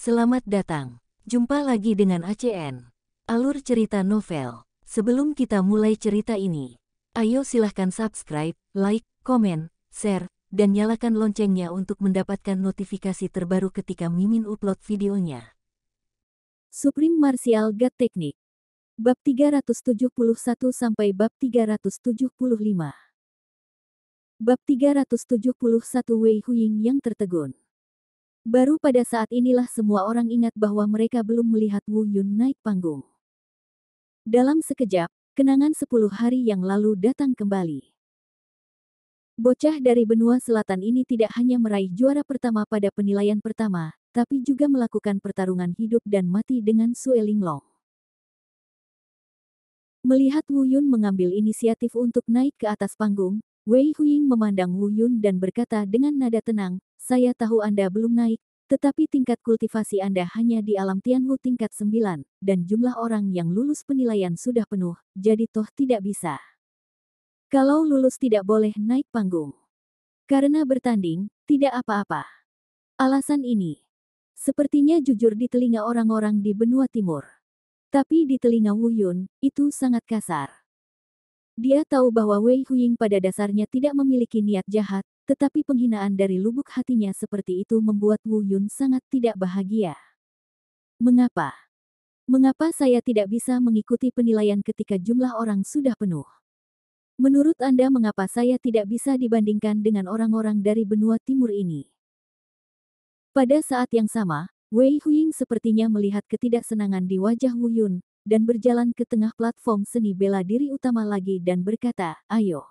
Selamat datang. Jumpa lagi dengan ACN. Alur cerita novel. Sebelum kita mulai cerita ini, ayo silahkan subscribe, like, komen, share, dan nyalakan loncengnya untuk mendapatkan notifikasi terbaru ketika Mimin upload videonya. Supreme Martial God Technique. Bab 371 sampai bab 375. Bab 371 Wei Huiying yang tertegun. Baru pada saat inilah semua orang ingat bahwa mereka belum melihat Wu Yun naik panggung. Dalam sekejap, kenangan 10 hari yang lalu datang kembali. Bocah dari benua selatan ini tidak hanya meraih juara pertama pada penilaian pertama, tapi juga melakukan pertarungan hidup dan mati dengan Sue Linglong. Melihat Wu Yun mengambil inisiatif untuk naik ke atas panggung, Wei Huiying memandang Wu Yun dan berkata dengan nada tenang, "Saya tahu Anda belum naik, tetapi tingkat kultivasi Anda hanya di alam Tianwu tingkat 9, dan jumlah orang yang lulus penilaian sudah penuh, jadi toh tidak bisa. Kalau lulus tidak boleh naik panggung. Karena bertanding, tidak apa-apa." Alasan ini sepertinya jujur di telinga orang-orang di benua timur. Tapi di telinga Wu Yun, itu sangat kasar. Dia tahu bahwa Wei Huiying pada dasarnya tidak memiliki niat jahat, tetapi penghinaan dari lubuk hatinya seperti itu membuat Wu Yun sangat tidak bahagia. Mengapa? Mengapa saya tidak bisa mengikuti penilaian ketika jumlah orang sudah penuh? Menurut Anda mengapa saya tidak bisa dibandingkan dengan orang-orang dari benua timur ini? Pada saat yang sama, Wei Huiying sepertinya melihat ketidaksenangan di wajah Wu Yun, dan berjalan ke tengah platform seni bela diri utama lagi dan berkata, "Ayo."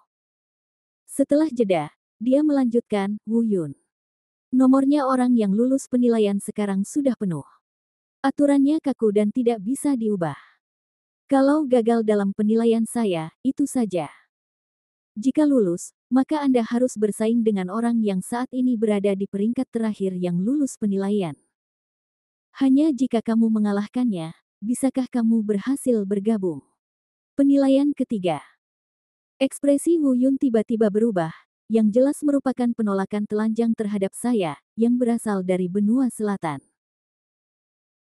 Setelah jeda, dia melanjutkan, "Wu Yun. Nomornya orang yang lulus penilaian sekarang sudah penuh. Aturannya kaku dan tidak bisa diubah. Kalau gagal dalam penilaian saya, itu saja. Jika lulus, maka Anda harus bersaing dengan orang yang saat ini berada di peringkat terakhir yang lulus penilaian. Hanya jika kamu mengalahkannya, bisakah kamu berhasil bergabung?" Penilaian ketiga. Ekspresi Wu Yun tiba-tiba berubah, yang jelas merupakan penolakan telanjang terhadap saya, yang berasal dari benua selatan.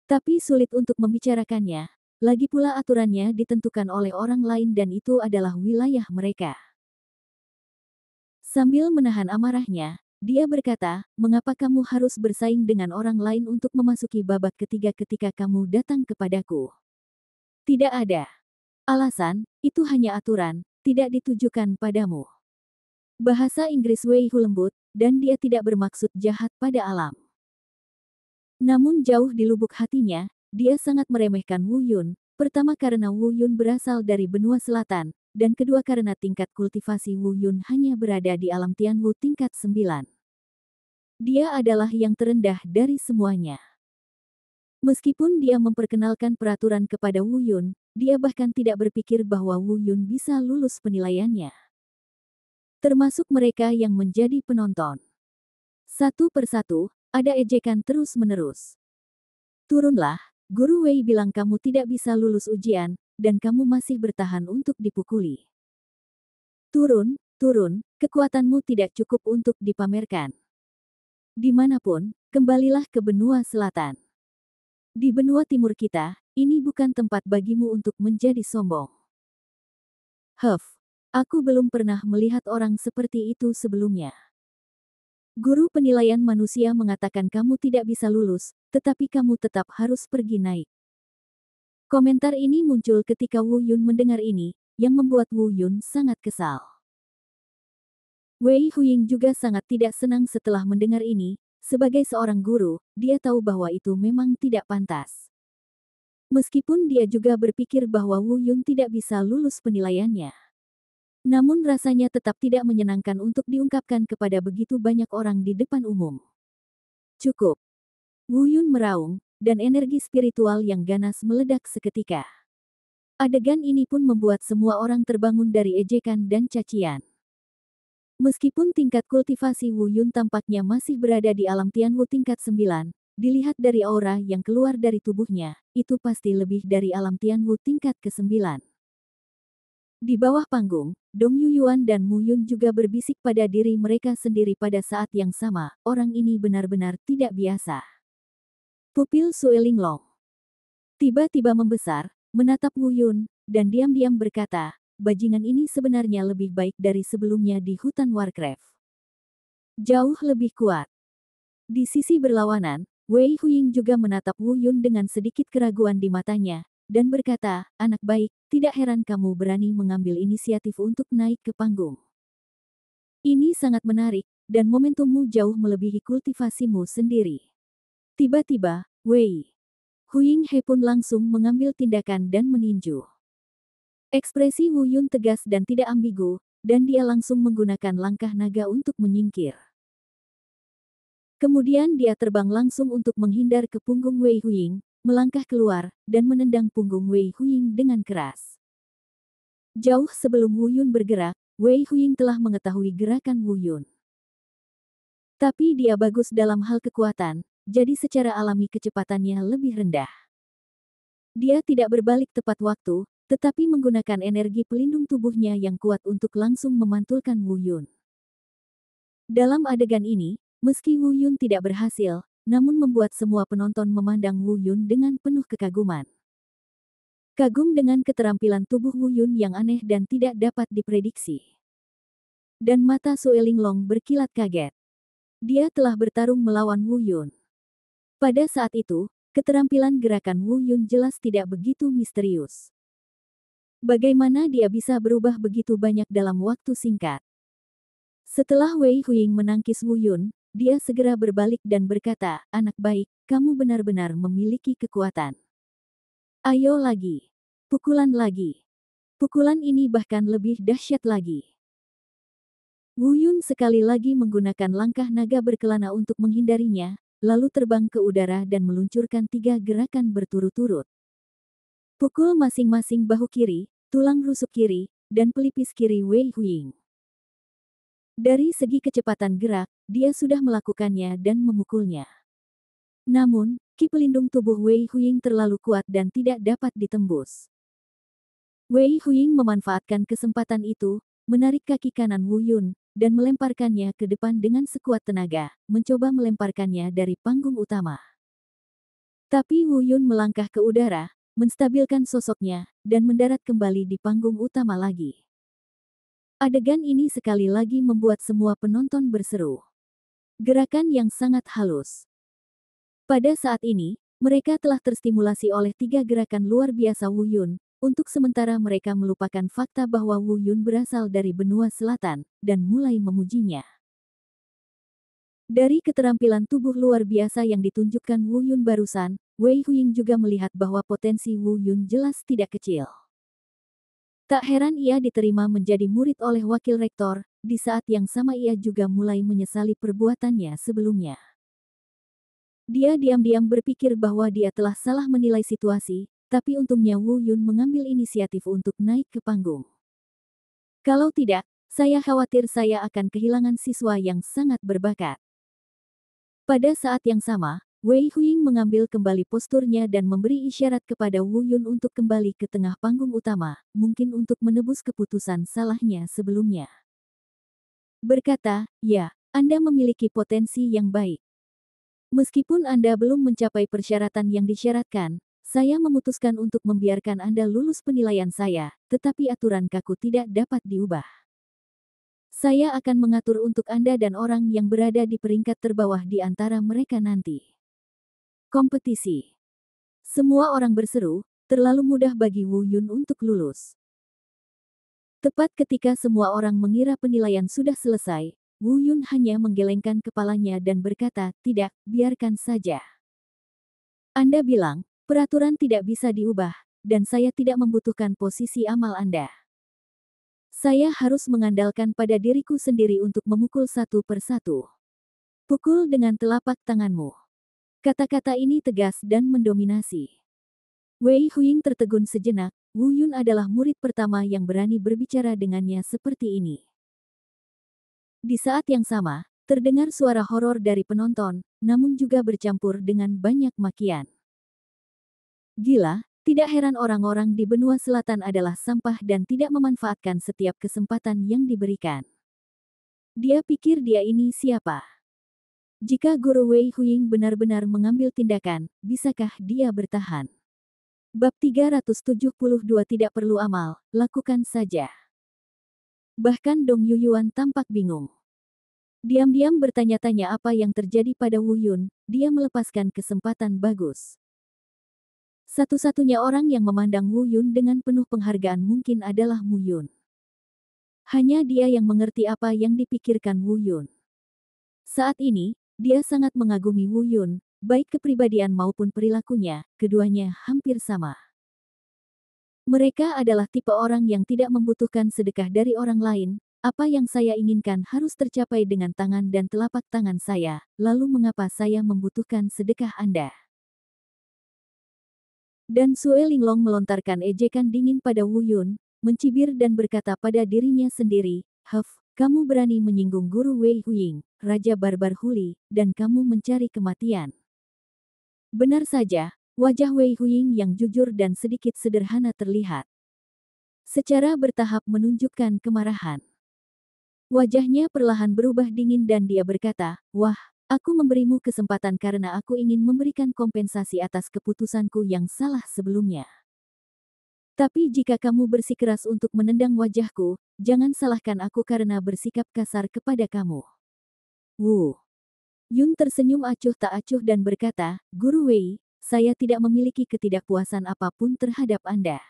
Tapi sulit untuk membicarakannya, lagi pula aturannya ditentukan oleh orang lain dan itu adalah wilayah mereka. Sambil menahan amarahnya, dia berkata, "Mengapa kamu harus bersaing dengan orang lain untuk memasuki babak ketiga ketika kamu datang kepadaku? Tidak ada alasan, itu hanya aturan, tidak ditujukan padamu." Bahasa Inggris Wei Hu lembut, dan dia tidak bermaksud jahat pada alam. Namun jauh di lubuk hatinya, dia sangat meremehkan Wu Yun, pertama karena Wu Yun berasal dari benua selatan, dan kedua karena tingkat kultivasi Wu Yun hanya berada di alam Tianwu tingkat 9. Dia adalah yang terendah dari semuanya. Meskipun dia memperkenalkan peraturan kepada Wu Yun, dia bahkan tidak berpikir bahwa Wu Yun bisa lulus penilaiannya. Termasuk mereka yang menjadi penonton. Satu persatu, ada ejekan terus-menerus. "Turunlah, Guru Wei bilang kamu tidak bisa lulus ujian, dan kamu masih bertahan untuk dipukuli. Turun, turun, kekuatanmu tidak cukup untuk dipamerkan. Dimanapun, kembalilah ke benua selatan. Di benua timur kita, ini bukan tempat bagimu untuk menjadi sombong." Aku belum pernah melihat orang seperti itu sebelumnya. Guru penilaian manusia mengatakan kamu tidak bisa lulus, tetapi kamu tetap harus pergi naik. Komentar ini muncul ketika Wu Yun mendengar ini, yang membuat Wu Yun sangat kesal. Wei Huiying juga sangat tidak senang setelah mendengar ini. Sebagai seorang guru, dia tahu bahwa itu memang tidak pantas. Meskipun dia juga berpikir bahwa Wu Yun tidak bisa lulus penilaiannya. Namun rasanya tetap tidak menyenangkan untuk diungkapkan kepada begitu banyak orang di depan umum. "Cukup." Wu Yun meraung, dan energi spiritual yang ganas meledak seketika. Adegan ini pun membuat semua orang terbangun dari ejekan dan cacian. Meskipun tingkat kultivasi Wu Yun tampaknya masih berada di alam Tianwu tingkat 9, dilihat dari aura yang keluar dari tubuhnya, itu pasti lebih dari alam Tianwu tingkat ke-9. Di bawah panggung, Dong Yuyuan dan Mu Yun juga berbisik pada diri mereka sendiri pada saat yang sama, orang ini benar-benar tidak biasa. Pupil Sue Linglong tiba-tiba membesar, menatap Wu Yun, dan diam-diam berkata, bajingan ini sebenarnya lebih baik dari sebelumnya di hutan Warcraft. Jauh lebih kuat. Di sisi berlawanan, Wei Huying juga menatap Wu Yun dengan sedikit keraguan di matanya, dan berkata, anak baik, tidak heran kamu berani mengambil inisiatif untuk naik ke panggung. Ini sangat menarik, dan momentummu jauh melebihi kultivasimu sendiri. Tiba-tiba, Wei Huying He pun langsung mengambil tindakan dan meninju. Ekspresi Wu Yun tegas dan tidak ambigu, dan dia langsung menggunakan langkah naga untuk menyingkir. Kemudian dia terbang langsung untuk menghindar ke punggung Wei Huying, melangkah keluar, dan menendang punggung Wei Huying dengan keras. Jauh sebelum Wu Yun bergerak, Wei Huying telah mengetahui gerakan Wu Yun. Tapi dia bagus dalam hal kekuatan, jadi secara alami kecepatannya lebih rendah. Dia tidak berbalik tepat waktu, tetapi menggunakan energi pelindung tubuhnya yang kuat untuk langsung memantulkan Wu Yun. Dalam adegan ini, meski Wu Yun tidak berhasil, namun membuat semua penonton memandang Wu Yun dengan penuh kekaguman. Kagum dengan keterampilan tubuh Wu Yun yang aneh dan tidak dapat diprediksi. Dan mata Sue Linglong berkilat kaget. Dia telah bertarung melawan Wu Yun. Pada saat itu, keterampilan gerakan Wu Yun jelas tidak begitu misterius. Bagaimana dia bisa berubah begitu banyak dalam waktu singkat? Setelah Wei Huying menangkis Wu Yun, dia segera berbalik dan berkata, anak baik, kamu benar-benar memiliki kekuatan. Ayo lagi. Pukulan lagi. Pukulan ini bahkan lebih dahsyat lagi. Wu Yun sekali lagi menggunakan langkah naga berkelana untuk menghindarinya, lalu terbang ke udara dan meluncurkan 3 gerakan berturut-turut. Pukul masing-masing bahu kiri, tulang rusuk kiri, dan pelipis kiri Wei Huying. Dari segi kecepatan gerak, dia sudah melakukannya dan memukulnya. Namun, ki pelindung tubuh Wei Huying terlalu kuat dan tidak dapat ditembus. Wei Huying memanfaatkan kesempatan itu, menarik kaki kanan Wu Yun, dan melemparkannya ke depan dengan sekuat tenaga, mencoba melemparkannya dari panggung utama. Tapi Wu Yun melangkah ke udara, menstabilkan sosoknya, dan mendarat kembali di panggung utama lagi. Adegan ini sekali lagi membuat semua penonton berseru. Gerakan yang sangat halus. Pada saat ini, mereka telah terstimulasi oleh 3 gerakan luar biasa Wu Yun. Untuk sementara mereka melupakan fakta bahwa Wu Yun berasal dari benua selatan, dan mulai memujinya. Dari keterampilan tubuh luar biasa yang ditunjukkan Wu Yun barusan, Wei Huying juga melihat bahwa potensi Wu Yun jelas tidak kecil. Tak heran ia diterima menjadi murid oleh wakil rektor, di saat yang sama ia juga mulai menyesali perbuatannya sebelumnya. Dia diam-diam berpikir bahwa dia telah salah menilai situasi, tapi untungnya Wu Yun mengambil inisiatif untuk naik ke panggung. Kalau tidak, saya khawatir saya akan kehilangan siswa yang sangat berbakat. Pada saat yang sama, Wei Huying mengambil kembali posturnya dan memberi isyarat kepada Wu Yun untuk kembali ke tengah panggung utama, mungkin untuk menebus keputusan salahnya sebelumnya. Berkata, ya, Anda memiliki potensi yang baik. Meskipun Anda belum mencapai persyaratan yang disyaratkan, saya memutuskan untuk membiarkan Anda lulus penilaian saya, tetapi aturan kaku tidak dapat diubah. Saya akan mengatur untuk Anda dan orang yang berada di peringkat terbawah di antara mereka nanti. Kompetisi. Semua orang berseru, terlalu mudah bagi Wu Yun untuk lulus. Tepat ketika semua orang mengira penilaian sudah selesai, Wu Yun hanya menggelengkan kepalanya dan berkata, tidak, biarkan saja. Anda bilang, peraturan tidak bisa diubah, dan saya tidak membutuhkan posisi amal Anda. Saya harus mengandalkan pada diriku sendiri untuk memukul satu persatu. Pukul dengan telapak tanganmu. Kata-kata ini tegas dan mendominasi. Wei Huying tertegun sejenak, Wu Yun adalah murid pertama yang berani berbicara dengannya seperti ini. Di saat yang sama, terdengar suara horor dari penonton, namun juga bercampur dengan banyak makian. Gila, tidak heran orang-orang di benua selatan adalah sampah dan tidak memanfaatkan setiap kesempatan yang diberikan. Dia pikir dia ini siapa? Jika Guru Wei Huiying benar-benar mengambil tindakan, bisakah dia bertahan? Bab 372 tidak perlu amal, lakukan saja. Bahkan Dong Yuyuan tampak bingung. Diam-diam bertanya-tanya apa yang terjadi pada Wu Yun, dia melepaskan kesempatan bagus. Satu-satunya orang yang memandang Wu Yun dengan penuh penghargaan mungkin adalah Wu Yun. Hanya dia yang mengerti apa yang dipikirkan Wu Yun. Saat ini, dia sangat mengagumi Wu Yun, baik kepribadian maupun perilakunya, keduanya hampir sama. Mereka adalah tipe orang yang tidak membutuhkan sedekah dari orang lain. Apa yang saya inginkan harus tercapai dengan tangan dan telapak tangan saya, lalu mengapa saya membutuhkan sedekah Anda? Dan Sue Linglong melontarkan ejekan dingin pada Wu Yun, mencibir dan berkata pada dirinya sendiri, kamu berani menyinggung Guru Wei Huiying, Raja Barbar Huli, dan kamu mencari kematian. Benar saja, wajah Wei Huiying yang jujur dan sedikit sederhana terlihat. Secara bertahap menunjukkan kemarahan. Wajahnya perlahan berubah dingin dan dia berkata, wah, aku memberimu kesempatan karena aku ingin memberikan kompensasi atas keputusanku yang salah sebelumnya. Tapi jika kamu bersikeras untuk menendang wajahku, jangan salahkan aku karena bersikap kasar kepada kamu. Wu Yun tersenyum acuh tak acuh dan berkata, Guru Wei, saya tidak memiliki ketidakpuasan apapun terhadap Anda.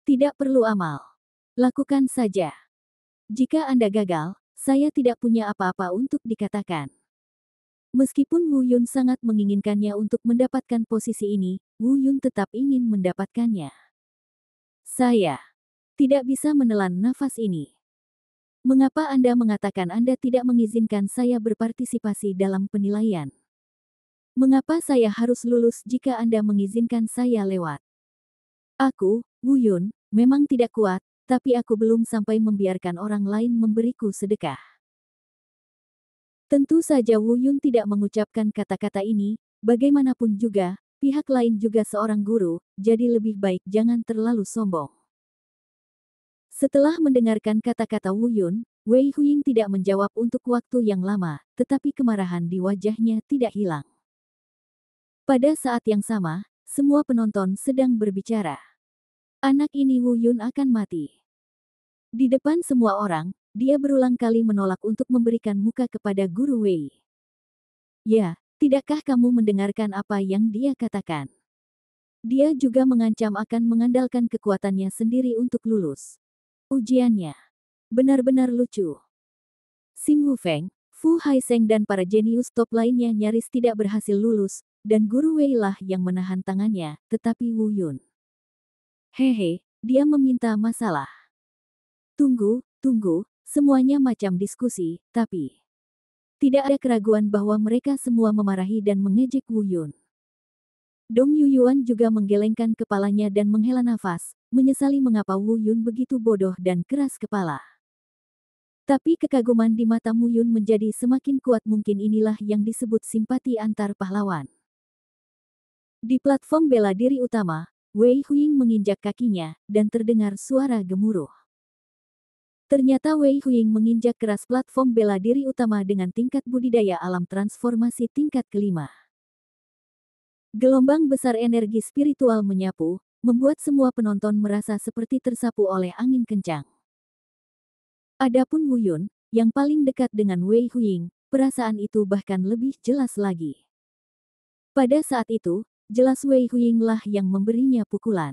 Tidak perlu amal. Lakukan saja. Jika Anda gagal, saya tidak punya apa-apa untuk dikatakan. Meskipun Wu Yun sangat menginginkannya untuk mendapatkan posisi ini, Wu Yun tetap ingin mendapatkannya. Saya tidak bisa menelan nafas ini. Mengapa Anda mengatakan Anda tidak mengizinkan saya berpartisipasi dalam penilaian? Mengapa saya harus lulus jika Anda mengizinkan saya lewat? Aku, Wu Yun, memang tidak kuat, tapi aku belum sampai membiarkan orang lain memberiku sedekah. Tentu saja Wu Yun tidak mengucapkan kata-kata ini, bagaimanapun juga, pihak lain juga seorang guru, jadi lebih baik jangan terlalu sombong. Setelah mendengarkan kata-kata Wu Yun, Wei Huiying tidak menjawab untuk waktu yang lama, tetapi kemarahan di wajahnya tidak hilang. Pada saat yang sama, semua penonton sedang berbicara. Anak ini Wu Yun akan mati. Di depan semua orang, dia berulang kali menolak untuk memberikan muka kepada Guru Wei. Ya, tidakkah kamu mendengarkan apa yang dia katakan? Dia juga mengancam akan mengandalkan kekuatannya sendiri untuk lulus. Ujiannya benar-benar lucu. Xing Wufeng, Fu Haisheng dan para jenius top lainnya nyaris tidak berhasil lulus, dan Guru Wei lah yang menahan tangannya, tetapi Wu Yun. Hehe, dia meminta masalah. Tunggu, semuanya macam diskusi, tapi tidak ada keraguan bahwa mereka semua memarahi dan mengejek Wu Yun. Dong Yuyuan juga menggelengkan kepalanya dan menghela nafas, menyesali mengapa Wu Yun begitu bodoh dan keras kepala. Tapi kekaguman di mata Wu Yun menjadi semakin kuat, mungkin inilah yang disebut simpati antar pahlawan. Di platform bela diri utama, Wei Huiying menginjak kakinya, dan terdengar suara gemuruh. Ternyata Wei Huiying menginjak keras platform bela diri utama dengan tingkat budidaya alam transformasi tingkat kelima. Gelombang besar energi spiritual menyapu, membuat semua penonton merasa seperti tersapu oleh angin kencang. Adapun Wu Yun, yang paling dekat dengan Wei Huiying, perasaan itu bahkan lebih jelas lagi. Pada saat itu, jelas Wei Huiying lah yang memberinya pukulan.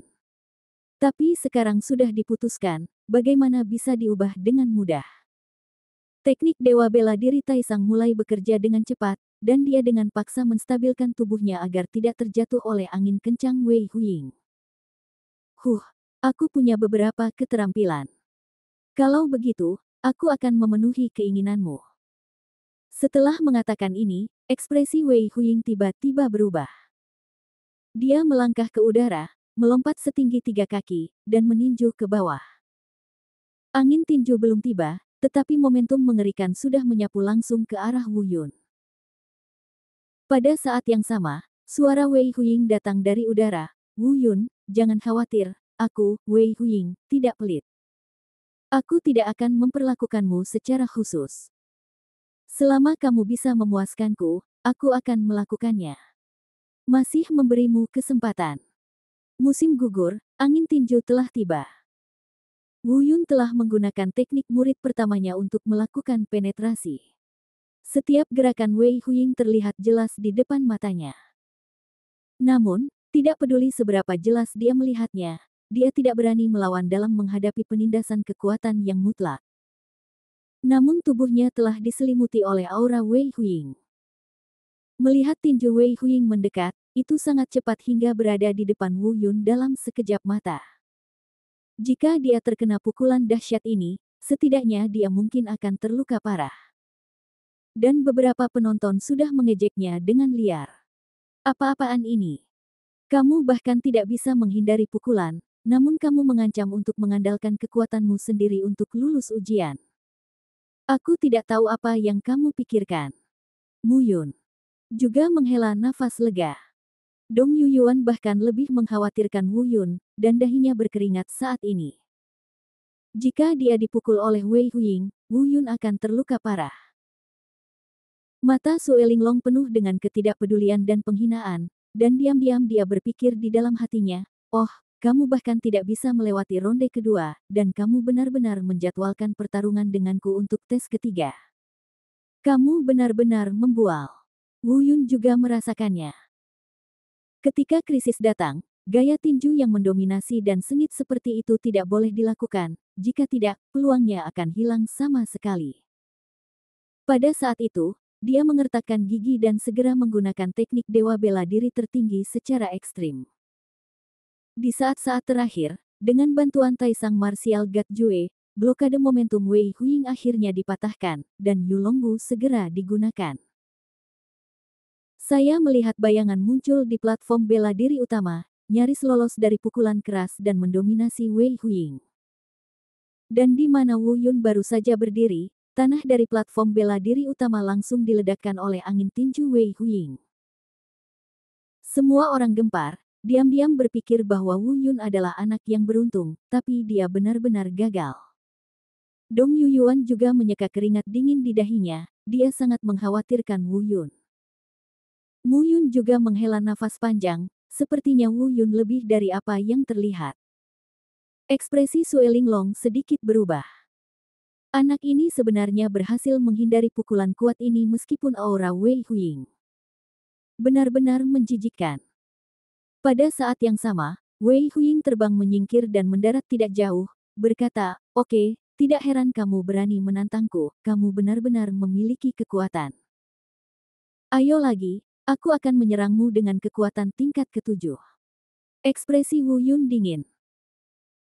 Tapi sekarang sudah diputuskan, bagaimana bisa diubah dengan mudah. Teknik Dewa Bela Diri Taisang mulai bekerja dengan cepat, dan dia dengan paksa menstabilkan tubuhnya agar tidak terjatuh oleh angin kencang Wei Huiying. Aku punya beberapa keterampilan. Kalau begitu, aku akan memenuhi keinginanmu. Setelah mengatakan ini, ekspresi Wei Huiying tiba-tiba berubah. Dia melangkah ke udara, melompat setinggi 3 kaki, dan meninju ke bawah. Angin tinju belum tiba, tetapi momentum mengerikan sudah menyapu langsung ke arah Wu Yun. Pada saat yang sama, suara Wei Huiying datang dari udara. Wu Yun, jangan khawatir, aku, Wei Huiying, tidak pelit. Aku tidak akan memperlakukanmu secara khusus. Selama kamu bisa memuaskanku, aku akan melakukannya. Masih memberimu kesempatan. Musim gugur, angin tinju telah tiba. Wu Yun telah menggunakan teknik murid pertamanya untuk melakukan penetrasi. Setiap gerakan Wei Huiying terlihat jelas di depan matanya. Namun, tidak peduli seberapa jelas dia melihatnya, dia tidak berani melawan dalam menghadapi penindasan kekuatan yang mutlak. Namun tubuhnya telah diselimuti oleh aura Wei Huiying. Melihat tinju Wei Huiying mendekat, itu sangat cepat hingga berada di depan Wu Yun dalam sekejap mata. Jika dia terkena pukulan dahsyat ini, setidaknya dia mungkin akan terluka parah. Dan beberapa penonton sudah mengejeknya dengan liar. Apa-apaan ini? Kamu bahkan tidak bisa menghindari pukulan, namun kamu mengancam untuk mengandalkan kekuatanmu sendiri untuk lulus ujian. Aku tidak tahu apa yang kamu pikirkan. Mu Yun juga menghela nafas lega. Dong Yuyuan bahkan lebih mengkhawatirkan Wu Yun, dan dahinya berkeringat saat ini. Jika dia dipukul oleh Wei Huiying, Wu Yun akan terluka parah. Mata Sue Linglong penuh dengan ketidakpedulian dan penghinaan, dan diam-diam dia berpikir di dalam hatinya, "Oh, kamu bahkan tidak bisa melewati ronde kedua, dan kamu benar-benar menjadwalkan pertarungan denganku untuk tes ketiga. Kamu benar-benar membual." Wu Yun juga merasakannya. Ketika krisis datang, gaya tinju yang mendominasi dan sengit seperti itu tidak boleh dilakukan, jika tidak, peluangnya akan hilang sama sekali. Pada saat itu, dia mengertakkan gigi dan segera menggunakan teknik dewa bela diri tertinggi secara ekstrim. Di saat-saat terakhir, dengan bantuan Taisang Martial God Jue, blokade momentum Wei Huiying akhirnya dipatahkan, dan Yulongwu segera digunakan. Saya melihat bayangan muncul di platform bela diri utama, nyaris lolos dari pukulan keras dan mendominasi Wei Huiying. Dan di mana Wu Yun baru saja berdiri, tanah dari platform bela diri utama langsung diledakkan oleh angin tinju Wei Huiying. Semua orang gempar, diam-diam berpikir bahwa Wu Yun adalah anak yang beruntung, tapi dia benar-benar gagal. Dong Yuyuan juga menyeka keringat dingin di dahinya, dia sangat mengkhawatirkan Wu Yun. Mu Yun juga menghela nafas panjang, sepertinya Wu Yun lebih dari apa yang terlihat. Ekspresi Sue Linglong sedikit berubah. Anak ini sebenarnya berhasil menghindari pukulan kuat ini meskipun aura Wei Huiying benar-benar menjijikkan. Pada saat yang sama, Wei Huiying terbang menyingkir dan mendarat tidak jauh, berkata, "Oke, tidak heran kamu berani menantangku, kamu benar-benar memiliki kekuatan. Ayo lagi. Aku akan menyerangmu dengan kekuatan tingkat ke-7. Ekspresi Wu Yun dingin.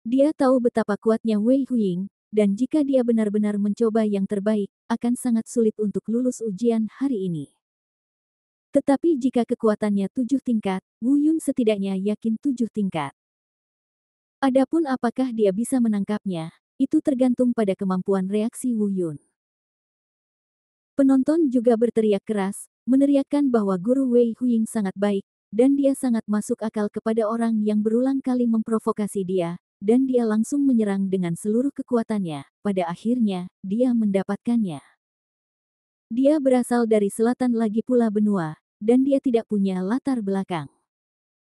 Dia tahu betapa kuatnya Wei Huiying, dan jika dia benar-benar mencoba yang terbaik, akan sangat sulit untuk lulus ujian hari ini. Tetapi jika kekuatannya 7 tingkat, Wu Yun setidaknya yakin 7 tingkat. Adapun apakah dia bisa menangkapnya, itu tergantung pada kemampuan reaksi Wu Yun. Penonton juga berteriak keras, meneriakkan bahwa guru Wei Huiying sangat baik, dan dia sangat masuk akal kepada orang yang berulang kali memprovokasi dia, dan dia langsung menyerang dengan seluruh kekuatannya. Pada akhirnya, dia mendapatkannya. Dia berasal dari selatan lagi pula benua, dan dia tidak punya latar belakang.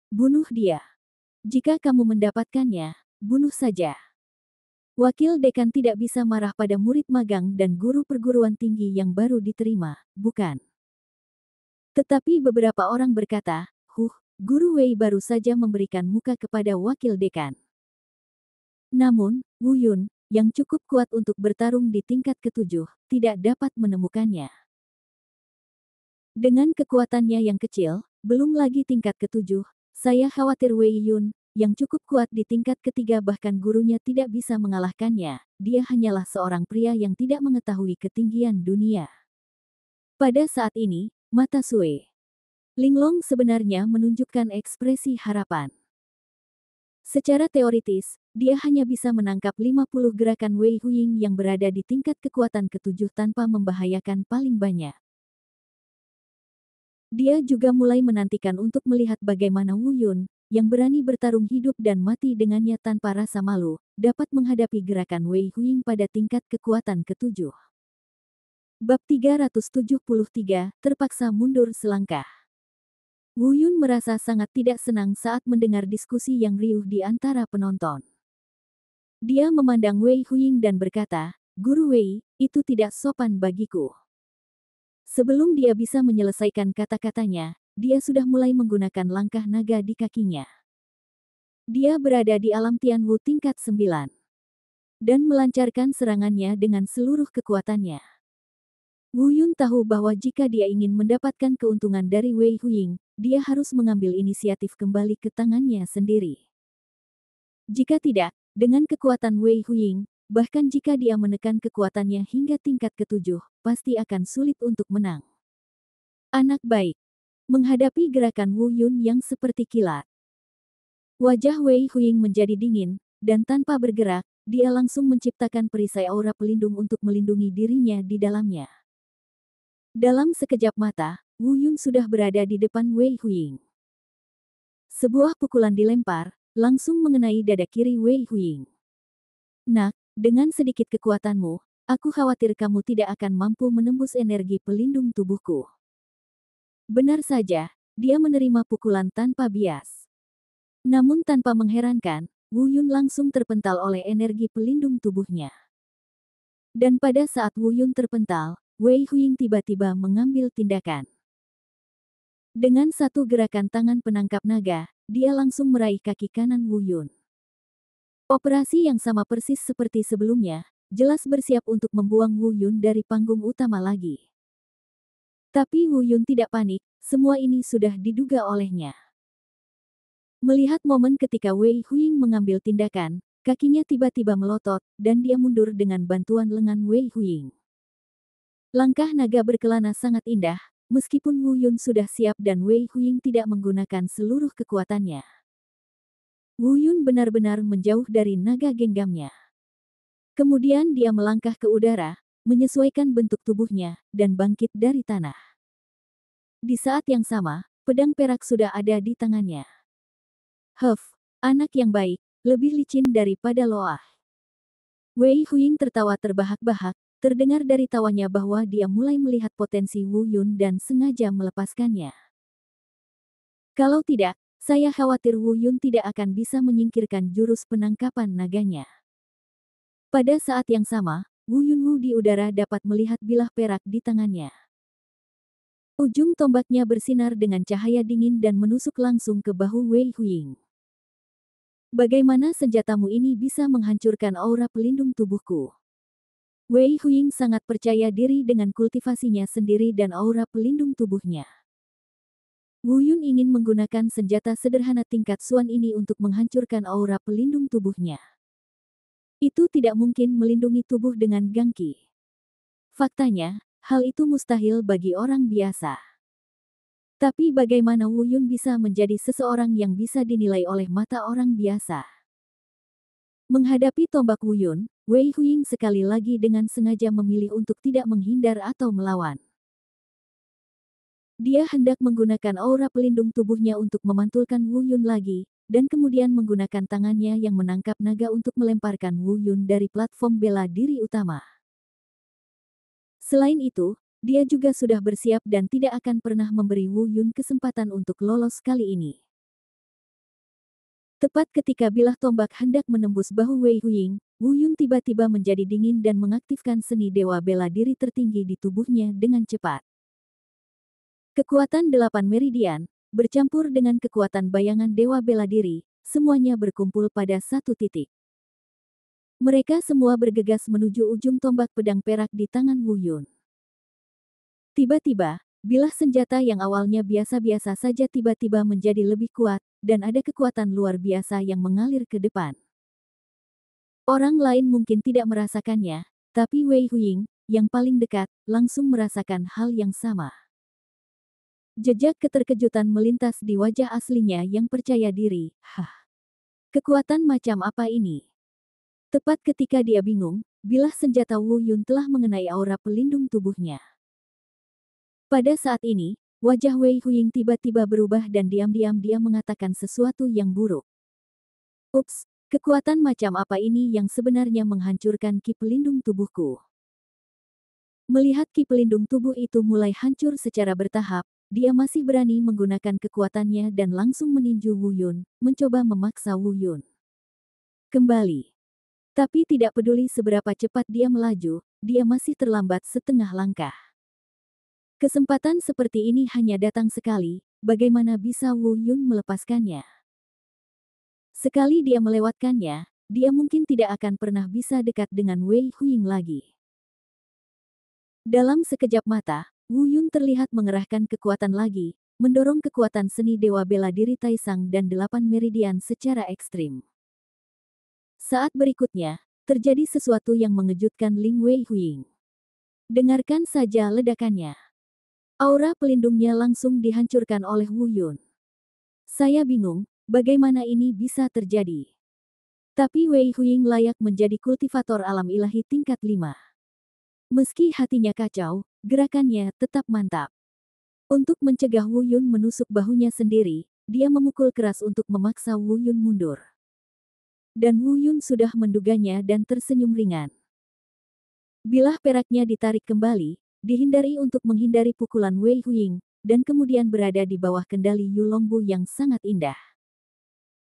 Bunuh dia. Jika kamu mendapatkannya, bunuh saja. Wakil dekan tidak bisa marah pada murid magang dan guru perguruan tinggi yang baru diterima, bukan? Tetapi beberapa orang berkata, Guru Wei baru saja memberikan muka kepada wakil dekan. Namun, Wu Yun, yang cukup kuat untuk bertarung di tingkat ke-7, tidak dapat menemukannya. Dengan kekuatannya yang kecil, belum lagi tingkat ke-7, saya khawatir Wei Yun, yang cukup kuat di tingkat ketiga bahkan gurunya tidak bisa mengalahkannya, dia hanyalah seorang pria yang tidak mengetahui ketinggian dunia. Pada saat ini, mata Sue Linglong sebenarnya menunjukkan ekspresi harapan. Secara teoritis, dia hanya bisa menangkap 50 gerakan Wei Huiying yang berada di tingkat kekuatan ke-7 tanpa membahayakan paling banyak. Dia juga mulai menantikan untuk melihat bagaimana Wu Yun, yang berani bertarung hidup dan mati dengannya tanpa rasa malu, dapat menghadapi gerakan Wei Huiying pada tingkat kekuatan ke-7. Bab 373, terpaksa mundur selangkah. Wu Yun merasa sangat tidak senang saat mendengar diskusi yang riuh di antara penonton. Dia memandang Wei Huiying dan berkata, "Guru Wei, itu tidak sopan bagiku." Sebelum dia bisa menyelesaikan kata-katanya, dia sudah mulai menggunakan langkah naga di kakinya. Dia berada di alam Tianwu tingkat 9 dan melancarkan serangannya dengan seluruh kekuatannya. Wu Yun tahu bahwa jika dia ingin mendapatkan keuntungan dari Wei Huiying, dia harus mengambil inisiatif kembali ke tangannya sendiri. Jika tidak, dengan kekuatan Wei Huiying, bahkan jika dia menekan kekuatannya hingga tingkat ke-7, pasti akan sulit untuk menang. Anak baik. Menghadapi gerakan Wu Yun yang seperti kilat, wajah Wei Huiying menjadi dingin, dan tanpa bergerak, dia langsung menciptakan perisai aura pelindung untuk melindungi dirinya di dalamnya. Dalam sekejap mata, Wu Yun sudah berada di depan Wei Huiying. Sebuah pukulan dilempar, langsung mengenai dada kiri Wei Huiying. "Nak, dengan sedikit kekuatanmu, aku khawatir kamu tidak akan mampu menembus energi pelindung tubuhku." Benar saja, dia menerima pukulan tanpa bias. Namun tanpa mengherankan, Wu Yun langsung terpental oleh energi pelindung tubuhnya. Dan pada saat Wu Yun terpental, Wei Huiying tiba-tiba mengambil tindakan. Dengan satu gerakan tangan penangkap naga, dia langsung meraih kaki kanan Wu Yun. Operasi yang sama persis seperti sebelumnya, jelas bersiap untuk membuang Wu Yun dari panggung utama lagi. Tapi Wu Yun tidak panik, semua ini sudah diduga olehnya. Melihat momen ketika Wei Huiying mengambil tindakan, kakinya tiba-tiba melotot, dan dia mundur dengan bantuan lengan Wei Huiying. Langkah naga berkelana sangat indah, meskipun Wu Yun sudah siap dan Wei Huiying tidak menggunakan seluruh kekuatannya. Wu Yun benar-benar menjauh dari naga genggamnya. Kemudian dia melangkah ke udara, menyesuaikan bentuk tubuhnya, dan bangkit dari tanah. Di saat yang sama, pedang perak sudah ada di tangannya. "Huff, anak yang baik, lebih licin daripada Loah." Wei Huiying tertawa terbahak-bahak, terdengar dari tawanya bahwa dia mulai melihat potensi Wu Yun dan sengaja melepaskannya. "Kalau tidak, saya khawatir Wu Yun tidak akan bisa menyingkirkan jurus penangkapan naganya." Pada saat yang sama, Wu Yunwu di udara dapat melihat bilah perak di tangannya. Ujung tombaknya bersinar dengan cahaya dingin dan menusuk langsung ke bahu Wei Huiying. "Bagaimana senjatamu ini bisa menghancurkan aura pelindung tubuhku?" Wei Huiying sangat percaya diri dengan kultivasinya sendiri dan aura pelindung tubuhnya. Wu Yun ingin menggunakan senjata sederhana tingkat Suan ini untuk menghancurkan aura pelindung tubuhnya. Itu tidak mungkin melindungi tubuh dengan gangki. Faktanya, hal itu mustahil bagi orang biasa. Tapi bagaimana Wu Yun bisa menjadi seseorang yang bisa dinilai oleh mata orang biasa? Menghadapi tombak Wu Yun, Wei Huiying sekali lagi dengan sengaja memilih untuk tidak menghindar atau melawan. Dia hendak menggunakan aura pelindung tubuhnya untuk memantulkan Wu Yun lagi, dan kemudian menggunakan tangannya yang menangkap naga untuk melemparkan Wu Yun dari platform bela diri utama. Selain itu, dia juga sudah bersiap dan tidak akan pernah memberi Wu Yun kesempatan untuk lolos kali ini. Tepat ketika bilah tombak hendak menembus bahu Wei Huiying, Wu Yun tiba-tiba menjadi dingin dan mengaktifkan seni dewa bela diri tertinggi di tubuhnya dengan cepat. Kekuatan 8 meridian, bercampur dengan kekuatan bayangan dewa bela diri, semuanya berkumpul pada satu titik. Mereka semua bergegas menuju ujung tombak pedang perak di tangan Wu Yun. Tiba-tiba, bilah senjata yang awalnya biasa-biasa saja tiba-tiba menjadi lebih kuat, dan ada kekuatan luar biasa yang mengalir ke depan. Orang lain mungkin tidak merasakannya, tapi Wei Huiying, yang paling dekat, langsung merasakan hal yang sama. Jejak keterkejutan melintas di wajah aslinya yang percaya diri. "Hah, kekuatan macam apa ini?" Tepat ketika dia bingung, bilah senjata Wu Yun telah mengenai aura pelindung tubuhnya. Pada saat ini, wajah Wei Huiying tiba-tiba berubah dan diam-diam dia mengatakan sesuatu yang buruk. "Ups, kekuatan macam apa ini yang sebenarnya menghancurkan ki pelindung tubuhku?" Melihat ki pelindung tubuh itu mulai hancur secara bertahap, dia masih berani menggunakan kekuatannya dan langsung meninju Wu Yun, mencoba memaksa Wu Yun kembali. Tapi tidak peduli seberapa cepat dia melaju, dia masih terlambat setengah langkah. Kesempatan seperti ini hanya datang sekali, bagaimana bisa Wu Yun melepaskannya? Sekali dia melewatkannya, dia mungkin tidak akan pernah bisa dekat dengan Wei Huiying lagi. Dalam sekejap mata, Wu Yun terlihat mengerahkan kekuatan lagi, mendorong kekuatan seni dewa bela diri Taisang dan 8 meridian secara ekstrim. Saat berikutnya, terjadi sesuatu yang mengejutkan Ling Wei Huiying. Dengarkan saja ledakannya. Aura pelindungnya langsung dihancurkan oleh Wu Yun. Saya bingung, bagaimana ini bisa terjadi. Tapi Wei Huiying layak menjadi kultivator alam ilahi tingkat 5. Meski hatinya kacau, gerakannya tetap mantap. Untuk mencegah Wu Yun menusuk bahunya sendiri, dia memukul keras untuk memaksa Wu Yun mundur. Dan Wu Yun sudah menduganya dan tersenyum ringan. Bilah peraknya ditarik kembali, dihindari untuk menghindari pukulan Wei Huiying, dan kemudian berada di bawah kendali Yu Longbu yang sangat indah.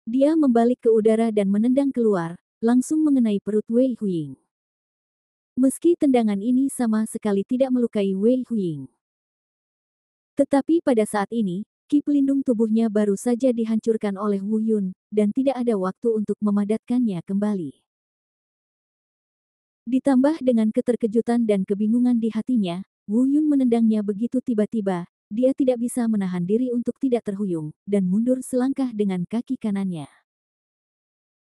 Dia membalik ke udara dan menendang keluar, langsung mengenai perut Wei Huiying. Meski tendangan ini sama sekali tidak melukai Wei Huiying. Tetapi pada saat ini, ki pelindung tubuhnya baru saja dihancurkan oleh Wu Yun, dan tidak ada waktu untuk memadatkannya kembali. Ditambah dengan keterkejutan dan kebingungan di hatinya, Wu Yun menendangnya begitu tiba-tiba, dia tidak bisa menahan diri untuk tidak terhuyung, dan mundur selangkah dengan kaki kanannya.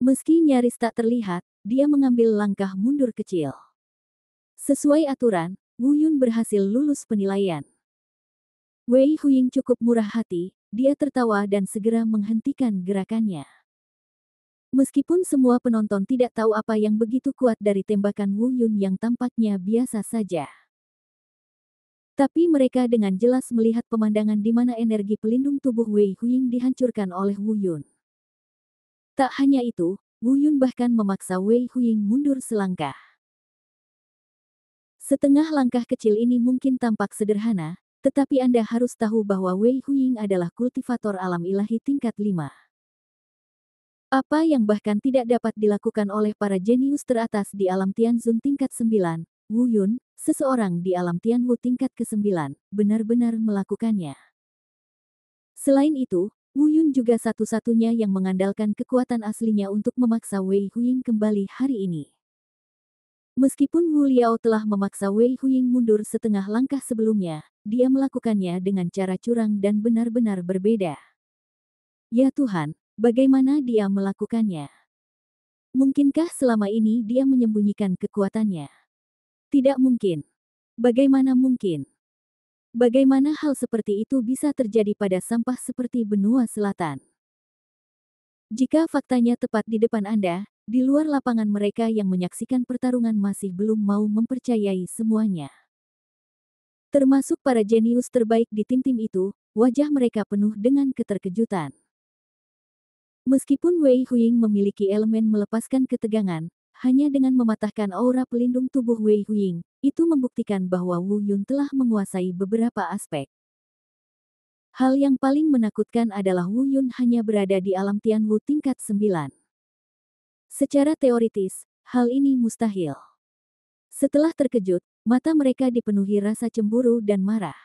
Meski nyaris tak terlihat, dia mengambil langkah mundur kecil. Sesuai aturan, Wu Yun berhasil lulus penilaian. Wei Huiying cukup murah hati, dia tertawa dan segera menghentikan gerakannya. Meskipun semua penonton tidak tahu apa yang begitu kuat dari tembakan Wu Yun yang tampaknya biasa saja. Tapi mereka dengan jelas melihat pemandangan di mana energi pelindung tubuh Wei Huiying dihancurkan oleh Wu Yun. Tak hanya itu, Wu Yun bahkan memaksa Wei Huiying mundur selangkah. Setengah langkah kecil ini mungkin tampak sederhana, tetapi Anda harus tahu bahwa Wei Huiying adalah kultivator alam ilahi tingkat 5. Apa yang bahkan tidak dapat dilakukan oleh para jenius teratas di alam Tianzun tingkat 9, Wu Yun, seseorang di alam Tianwu tingkat ke-9, benar-benar melakukannya. Selain itu, Wu Yun juga satu-satunya yang mengandalkan kekuatan aslinya untuk memaksa Wei Huiying kembali hari ini. Meskipun Wu Liao telah memaksa Wei Huiying mundur setengah langkah sebelumnya, dia melakukannya dengan cara curang dan benar-benar berbeda. Ya Tuhan, bagaimana dia melakukannya? Mungkinkah selama ini dia menyembunyikan kekuatannya? Tidak mungkin. Bagaimana mungkin? Bagaimana hal seperti itu bisa terjadi pada sampah seperti benua selatan? Jika faktanya tepat di depan Anda, di luar lapangan mereka yang menyaksikan pertarungan masih belum mau mempercayai semuanya. Termasuk para jenius terbaik di tim-tim itu, wajah mereka penuh dengan keterkejutan. Meskipun Wei Huiying memiliki elemen melepaskan ketegangan, hanya dengan mematahkan aura pelindung tubuh Wei Huiying, itu membuktikan bahwa Wu Yun telah menguasai beberapa aspek. Hal yang paling menakutkan adalah Wu Yun hanya berada di alam Tianwu tingkat 9. Secara teoritis, hal ini mustahil. Setelah terkejut, mata mereka dipenuhi rasa cemburu dan marah.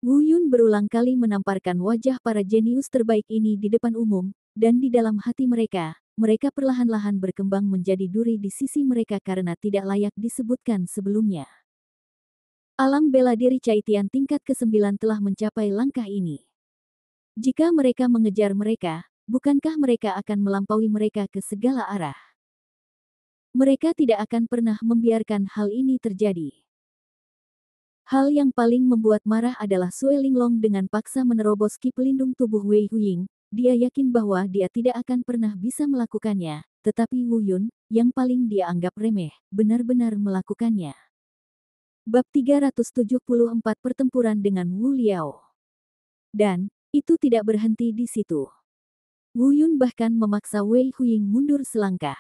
Wu Yun berulang kali menamparkan wajah para jenius terbaik ini di depan umum, dan di dalam hati mereka, mereka perlahan-lahan berkembang menjadi duri di sisi mereka karena tidak layak disebutkan sebelumnya. Alam bela diri Caitian tingkat ke-9 telah mencapai langkah ini. Jika mereka mengejar mereka, bukankah mereka akan melampaui mereka ke segala arah? Mereka tidak akan pernah membiarkan hal ini terjadi. Hal yang paling membuat marah adalah Sue Linglong dengan paksa menerobos ki pelindung tubuh Wei Huiying. Dia yakin bahwa dia tidak akan pernah bisa melakukannya, tetapi Wu Yun, yang paling dia anggap remeh, benar-benar melakukannya. Bab 374 Pertempuran dengan Wu Liao. Dan, itu tidak berhenti di situ. Wu Yun bahkan memaksa Wei Huiying mundur selangkah.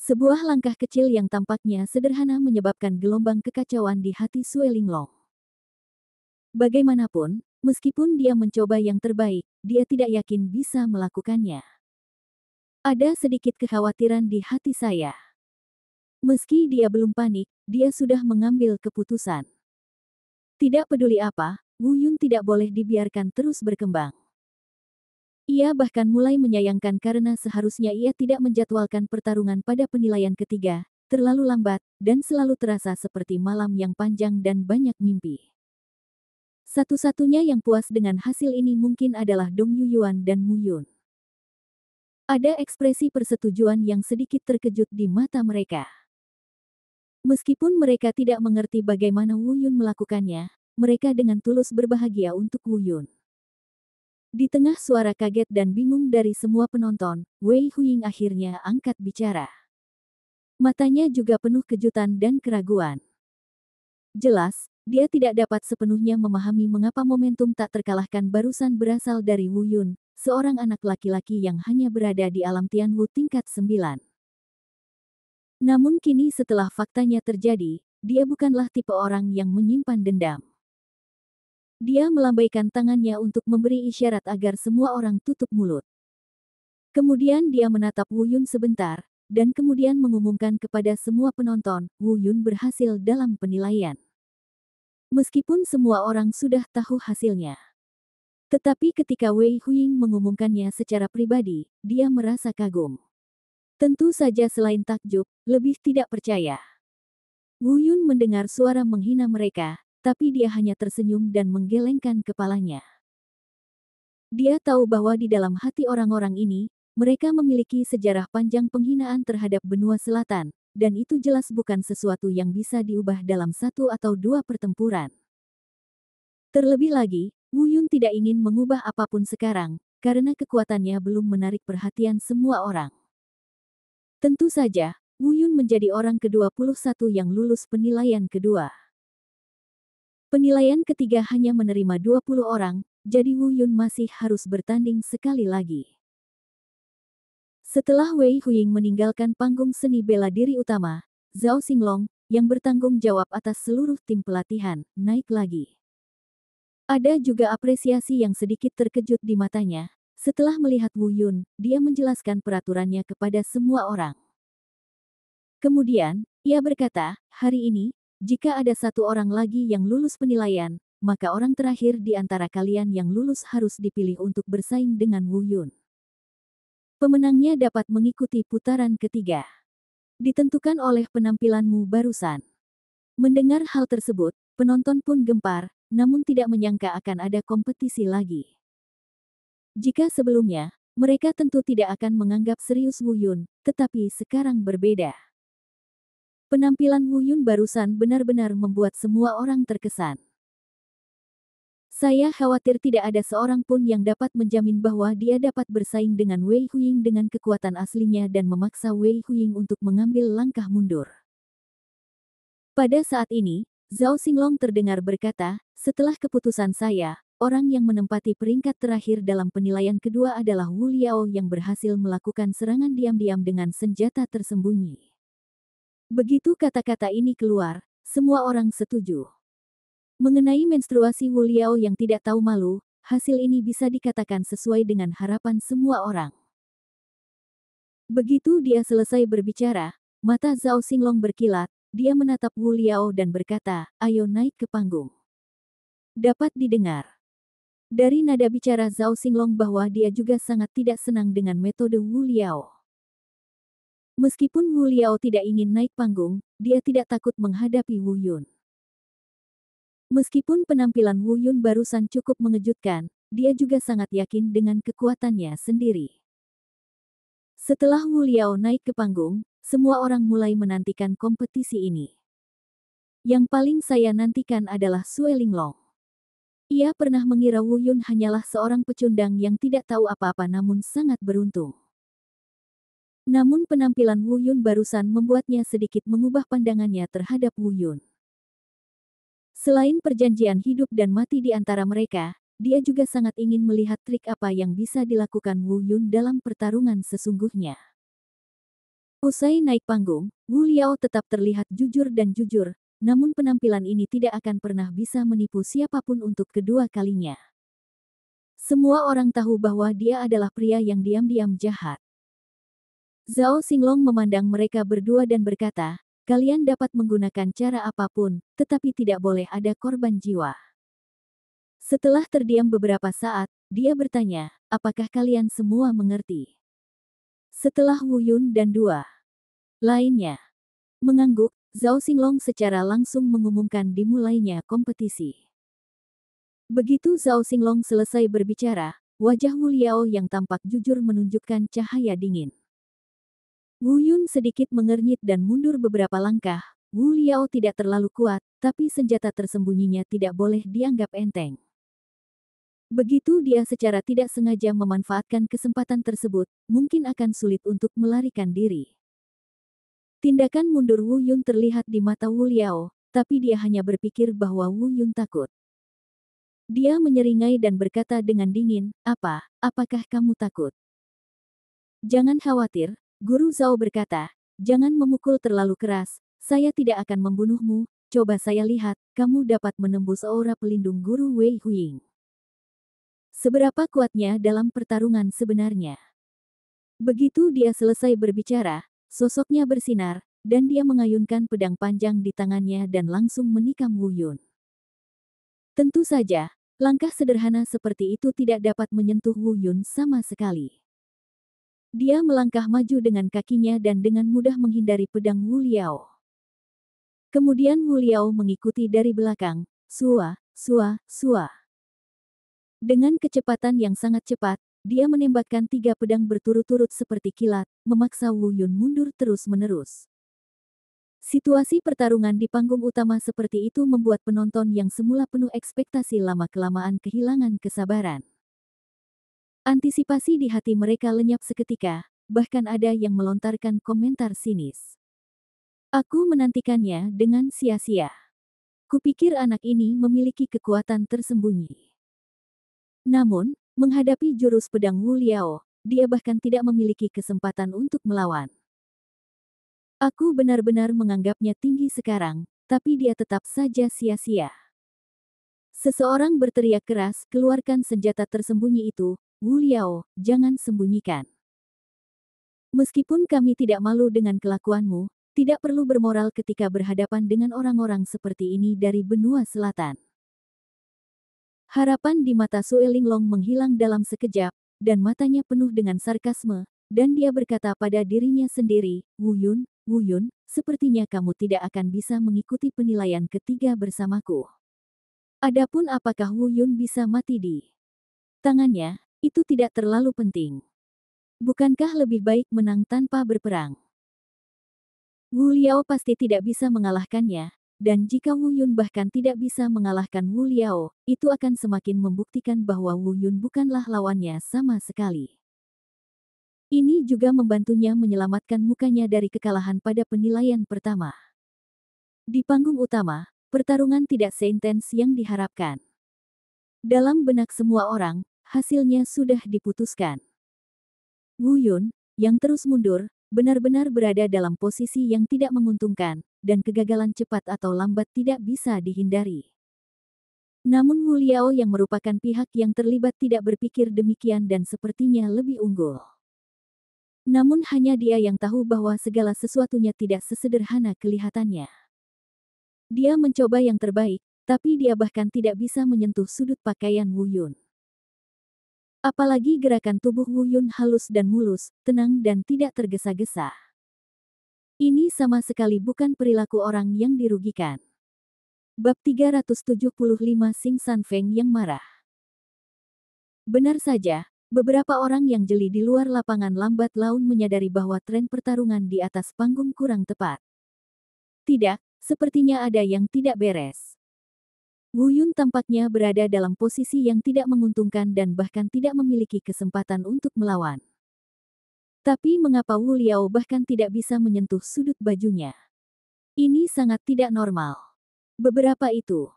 Sebuah langkah kecil yang tampaknya sederhana menyebabkan gelombang kekacauan di hati Sue Linglong. Bagaimanapun, meskipun dia mencoba yang terbaik, dia tidak yakin bisa melakukannya. Ada sedikit kekhawatiran di hati saya. Meski dia belum panik, dia sudah mengambil keputusan. Tidak peduli apa, Wu Yun tidak boleh dibiarkan terus berkembang. Ia bahkan mulai menyayangkan karena seharusnya ia tidak menjadwalkan pertarungan pada penilaian ketiga, terlalu lambat, dan selalu terasa seperti malam yang panjang dan banyak mimpi. Satu-satunya yang puas dengan hasil ini mungkin adalah Dong Yuyuan dan Mu Yun. Ada ekspresi persetujuan yang sedikit terkejut di mata mereka. Meskipun mereka tidak mengerti bagaimana Wu Yun melakukannya, mereka dengan tulus berbahagia untuk Wu Yun. Di tengah suara kaget dan bingung dari semua penonton, Wei Huying akhirnya angkat bicara. Matanya juga penuh kejutan dan keraguan. Jelas, dia tidak dapat sepenuhnya memahami mengapa momentum tak terkalahkan barusan berasal dari Wu Yun, seorang anak laki-laki yang hanya berada di alam Tianwu tingkat 9. Namun kini setelah faktanya terjadi, dia bukanlah tipe orang yang menyimpan dendam. Dia melambaikan tangannya untuk memberi isyarat agar semua orang tutup mulut. Kemudian dia menatap Wu Yun sebentar, dan kemudian mengumumkan kepada semua penonton, Wu Yun berhasil dalam penilaian. Meskipun semua orang sudah tahu hasilnya. Tetapi ketika Wei Huying mengumumkannya secara pribadi, dia merasa kagum. Tentu saja selain takjub, lebih tidak percaya. Wu Yun mendengar suara menghina mereka, tapi dia hanya tersenyum dan menggelengkan kepalanya. Dia tahu bahwa di dalam hati orang-orang ini, mereka memiliki sejarah panjang penghinaan terhadap benua selatan, dan itu jelas bukan sesuatu yang bisa diubah dalam satu atau dua pertempuran. Terlebih lagi, Wu Yun tidak ingin mengubah apapun sekarang, karena kekuatannya belum menarik perhatian semua orang. Tentu saja, Wu Yun menjadi orang ke-21 yang lulus penilaian kedua. Penilaian ketiga hanya menerima 20 orang, jadi Wu Yun masih harus bertanding sekali lagi. Setelah Wei Huying meninggalkan panggung seni bela diri utama, Zhao Xinglong, yang bertanggung jawab atas seluruh tim pelatihan, naik lagi. Ada juga apresiasi yang sedikit terkejut di matanya. Setelah melihat Wu Yun, dia menjelaskan peraturannya kepada semua orang. Kemudian, ia berkata, hari ini, jika ada satu orang lagi yang lulus penilaian, maka orang terakhir di antara kalian yang lulus harus dipilih untuk bersaing dengan Wu Yun. Pemenangnya dapat mengikuti putaran ketiga. Ditentukan oleh penampilanmu barusan. Mendengar hal tersebut, penonton pun gempar, namun tidak menyangka akan ada kompetisi lagi. Jika sebelumnya, mereka tentu tidak akan menganggap serius Wu Yun, tetapi sekarang berbeda. Penampilan Wu Yun barusan benar-benar membuat semua orang terkesan. Saya khawatir tidak ada seorang pun yang dapat menjamin bahwa dia dapat bersaing dengan Wei Huying dengan kekuatan aslinya dan memaksa Wei Huying untuk mengambil langkah mundur. Pada saat ini, Zhao Xinglong terdengar berkata, setelah keputusan saya, orang yang menempati peringkat terakhir dalam penilaian kedua adalah Wu Liao yang berhasil melakukan serangan diam-diam dengan senjata tersembunyi. Begitu kata-kata ini keluar, semua orang setuju. Mengenai menstruasi Wu Liao yang tidak tahu malu, hasil ini bisa dikatakan sesuai dengan harapan semua orang. Begitu dia selesai berbicara, mata Zhao Xinglong berkilat, dia menatap Wu Liao dan berkata, ayo naik ke panggung. Dapat didengar dari nada bicara Zhao Xinglong bahwa dia juga sangat tidak senang dengan metode Wu Liao. Meskipun Wu Liao tidak ingin naik panggung, dia tidak takut menghadapi Wu Yun. Meskipun penampilan Wu Yun barusan cukup mengejutkan, dia juga sangat yakin dengan kekuatannya sendiri. Setelah Wu Liao naik ke panggung, semua orang mulai menantikan kompetisi ini. Yang paling saya nantikan adalah Sue Linglong. Ia pernah mengira Wu Yun hanyalah seorang pecundang yang tidak tahu apa-apa namun sangat beruntung. Namun penampilan Wu Yun barusan membuatnya sedikit mengubah pandangannya terhadap Wu Yun. Selain perjanjian hidup dan mati di antara mereka, dia juga sangat ingin melihat trik apa yang bisa dilakukan Wu Yun dalam pertarungan sesungguhnya. Usai naik panggung, Wu Liao tetap terlihat jujur dan jujur, namun penampilan ini tidak akan pernah bisa menipu siapapun untuk kedua kalinya. Semua orang tahu bahwa dia adalah pria yang diam-diam jahat. Zhao Xinglong memandang mereka berdua dan berkata, kalian dapat menggunakan cara apapun, tetapi tidak boleh ada korban jiwa. Setelah terdiam beberapa saat, dia bertanya, apakah kalian semua mengerti? Setelah Wu Yun dan dua lainnya mengangguk, Zhao Xinglong secara langsung mengumumkan dimulainya kompetisi. Begitu Zhao Xinglong selesai berbicara, wajah Wu Liao yang tampak jujur menunjukkan cahaya dingin. Wu Yun sedikit mengernyit dan mundur beberapa langkah. Wu Liao tidak terlalu kuat, tapi senjata tersembunyinya tidak boleh dianggap enteng. Begitu dia secara tidak sengaja memanfaatkan kesempatan tersebut, mungkin akan sulit untuk melarikan diri. Tindakan mundur Wu Yun terlihat di mata Wu Liao, tapi dia hanya berpikir bahwa Wu Yun takut. Dia menyeringai dan berkata dengan dingin, apakah kamu takut? Jangan khawatir, Guru Zhao berkata, jangan memukul terlalu keras, saya tidak akan membunuhmu, coba saya lihat, kamu dapat menembus aura pelindung Guru Wei Huiying. Seberapa kuatnya dalam pertarungan sebenarnya? Begitu dia selesai berbicara, sosoknya bersinar, dan dia mengayunkan pedang panjang di tangannya dan langsung menikam Wu Yun. Tentu saja, langkah sederhana seperti itu tidak dapat menyentuh Wu Yun sama sekali. Dia melangkah maju dengan kakinya dan dengan mudah menghindari pedang Wu Liao. Kemudian Wu Liao mengikuti dari belakang, sua. Dengan kecepatan yang sangat cepat, dia menembakkan 3 pedang berturut-turut seperti kilat, memaksa Wu Yun mundur terus-menerus. Situasi pertarungan di panggung utama seperti itu membuat penonton yang semula penuh ekspektasi lama-kelamaan kehilangan kesabaran. Antisipasi di hati mereka lenyap seketika, bahkan ada yang melontarkan komentar sinis. Aku menantikannya dengan sia-sia. Kupikir anak ini memiliki kekuatan tersembunyi. Namun, menghadapi jurus pedang Wu Liao, dia bahkan tidak memiliki kesempatan untuk melawan. Aku benar-benar menganggapnya tinggi sekarang, tapi dia tetap saja sia-sia. Seseorang berteriak keras, keluarkan senjata tersembunyi itu, Wu Liao, jangan sembunyikan. Meskipun kami tidak malu dengan kelakuanmu, tidak perlu bermoral ketika berhadapan dengan orang-orang seperti ini dari benua selatan. Harapan di mata Sue Linglong menghilang dalam sekejap, dan matanya penuh dengan sarkasme, dan dia berkata pada dirinya sendiri, Wu Yun, sepertinya kamu tidak akan bisa mengikuti penilaian ketiga bersamaku. Adapun apakah Wu Yun bisa mati di tangannya, itu tidak terlalu penting. Bukankah lebih baik menang tanpa berperang? Wu Liao pasti tidak bisa mengalahkannya, dan jika Wu Yun bahkan tidak bisa mengalahkan Wu Liao, itu akan semakin membuktikan bahwa Wu Yun bukanlah lawannya sama sekali. Ini juga membantunya menyelamatkan mukanya dari kekalahan pada penilaian pertama. Di panggung utama, pertarungan tidak seintens yang diharapkan. Dalam benak semua orang, hasilnya sudah diputuskan. Wu Yun, yang terus mundur, benar-benar berada dalam posisi yang tidak menguntungkan, dan kegagalan cepat atau lambat tidak bisa dihindari. Namun Wu Liao yang merupakan pihak yang terlibat tidak berpikir demikian dan sepertinya lebih unggul. Namun hanya dia yang tahu bahwa segala sesuatunya tidak sesederhana kelihatannya. Dia mencoba yang terbaik, tapi dia bahkan tidak bisa menyentuh sudut pakaian Wu Yun. Apalagi gerakan tubuh Wu Yun halus dan mulus, tenang dan tidak tergesa-gesa. Ini sama sekali bukan perilaku orang yang dirugikan. Bab 375 Xing San Feng yang marah. Benar saja, beberapa orang yang jeli di luar lapangan lambat laun menyadari bahwa tren pertarungan di atas panggung kurang tepat. Tidak, sepertinya ada yang tidak beres. Wu Yun tampaknya berada dalam posisi yang tidak menguntungkan dan bahkan tidak memiliki kesempatan untuk melawan. Tapi mengapa Wu Liao bahkan tidak bisa menyentuh sudut bajunya? Ini sangat tidak normal. Beberapa itu.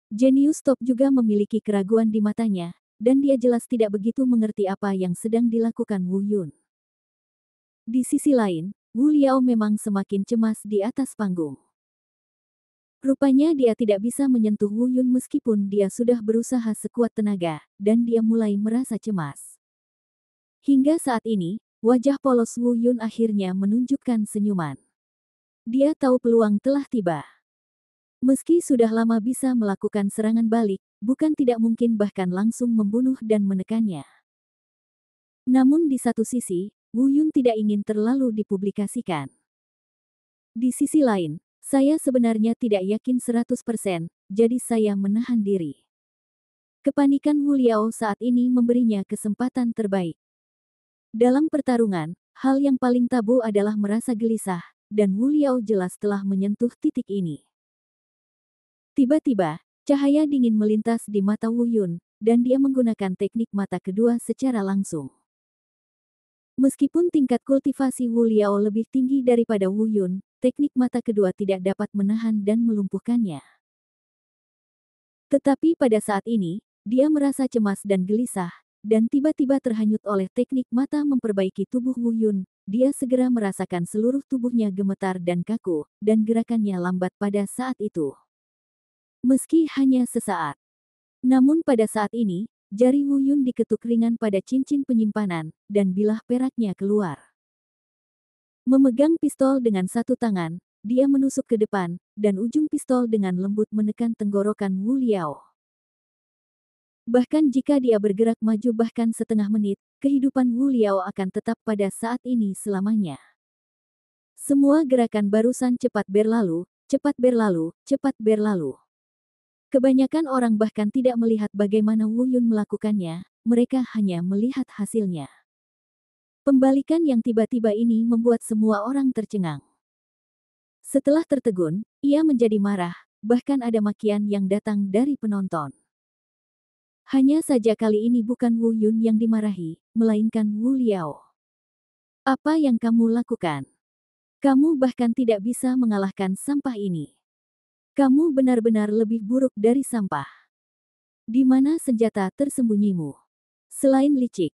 Jenius Top juga memiliki keraguan di matanya, dan dia jelas tidak begitu mengerti apa yang sedang dilakukan Wu Yun. Di sisi lain, Wu Liao memang semakin cemas di atas panggung. Rupanya dia tidak bisa menyentuh Wu Yun meskipun dia sudah berusaha sekuat tenaga, dan dia mulai merasa cemas. Hingga saat ini, wajah polos Wu Yun akhirnya menunjukkan senyuman. Dia tahu peluang telah tiba. Meski sudah lama bisa melakukan serangan balik, bukan tidak mungkin bahkan langsung membunuh dan menekannya. Namun di satu sisi, Wu Yun tidak ingin terlalu dipublikasikan. Di sisi lain, saya sebenarnya tidak yakin 100%, jadi saya menahan diri. Kepanikan Wu Liao saat ini memberinya kesempatan terbaik. Dalam pertarungan, hal yang paling tabu adalah merasa gelisah, dan Wu Liao jelas telah menyentuh titik ini. Tiba-tiba, cahaya dingin melintas di mata Wu Yun, dan dia menggunakan teknik mata kedua secara langsung. Meskipun tingkat kultivasi Wu Liao lebih tinggi daripada Wu Yun, teknik mata kedua tidak dapat menahan dan melumpuhkannya. Tetapi pada saat ini, dia merasa cemas dan gelisah, dan tiba-tiba terhanyut oleh teknik mata memperbaiki tubuh Wu Yun. Dia segera merasakan seluruh tubuhnya gemetar dan kaku, dan gerakannya lambat pada saat itu. Meski hanya sesaat. Namun pada saat ini, jari Wu Yun diketuk ringan pada cincin penyimpanan, dan bilah peraknya keluar. Memegang pistol dengan satu tangan, dia menusuk ke depan, dan ujung pistol dengan lembut menekan tenggorokan Wu Liao. Bahkan jika dia bergerak maju bahkan setengah menit, kehidupan Wu Liao akan tetap pada saat ini selamanya. Semua gerakan barusan cepat berlalu, cepat berlalu, cepat berlalu. Kebanyakan orang bahkan tidak melihat bagaimana Wu Yun melakukannya, mereka hanya melihat hasilnya. Pembalikan yang tiba-tiba ini membuat semua orang tercengang. Setelah tertegun, ia menjadi marah, bahkan ada makian yang datang dari penonton. Hanya saja kali ini bukan Wu Yun yang dimarahi, melainkan Wu Liao. Apa yang kamu lakukan? Kamu bahkan tidak bisa mengalahkan sampah ini. Kamu benar-benar lebih buruk dari sampah. Di mana senjata tersembunyimu? Selain licik.